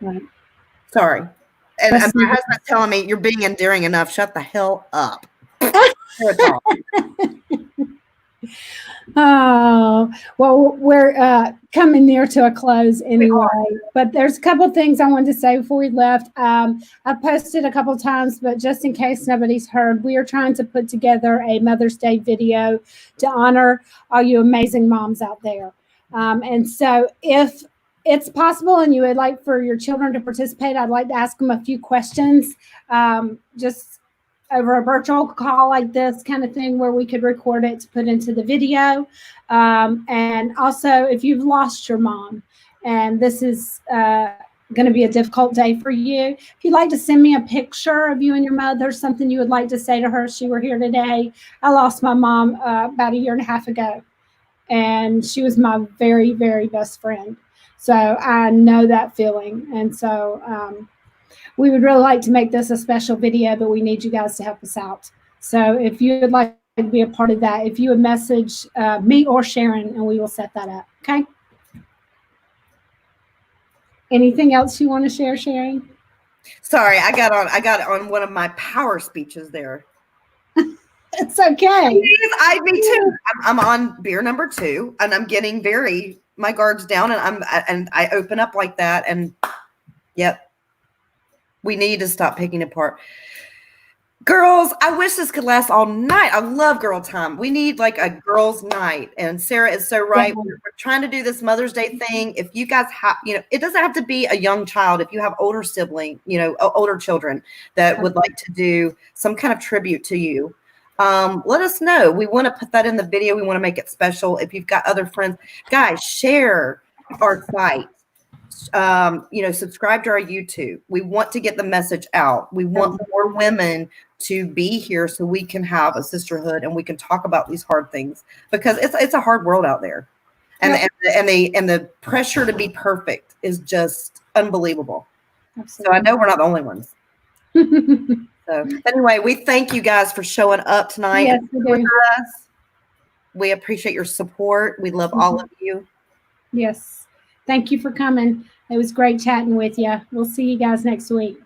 Right. Sorry. And my husband's telling me, you're being endearing enough. Shut the hell up. Oh, well, we're coming near to a close anyway, but there's a couple of things I wanted to say before we left. I posted a couple of times, but just in case nobody's heard, we are trying to put together a Mother's Day video to honor all you amazing moms out there. And so if it's possible and you would like for your children to participate, I'd like to ask them a few questions, just over a virtual call like this kind of thing, where we could record it to put into the video. And also, if you've lost your mom, and this is going to be a difficult day for you. If you'd like to send me a picture of you and your mother, something you would like to say to her if she were here today. I lost my mom about 1.5 years ago, and she was my very, very best friend. So I know that feeling. And so we would really like to make this a special video, but we need you guys to help us out. So if you would like to be a part of that, if you would message me or Sharon, and we will set that up. Okay. Anything else you want to share, Sharon? Sorry, I got on one of my power speeches there. It's okay. Me too. I'm on beer number 2, and I'm getting my guards down, and I open up like that, and yep. We need to stop picking apart. Girls, I wish this could last all night. I love girl time. We need like a girls' night. And Sarah is so right. We're trying to do this Mother's Day thing. If you guys have, it doesn't have to be a young child. If you have older sibling, older children that would like to do some kind of tribute to you, let us know. We want to put that in the video. We want to make it special. If you've got other friends, guys, share our site. Subscribe to our YouTube. We want to get the message out. We want more women to be here so we can have a sisterhood and we can talk about these hard things, because it's a hard world out there. And the pressure to be perfect is just unbelievable. Absolutely. So I know we're not the only ones. So anyway, we thank you guys for showing up tonight. Yes, we do. We appreciate your support. We love all of you. Yes. Thank you for coming. It was great chatting with you. We'll see you guys next week.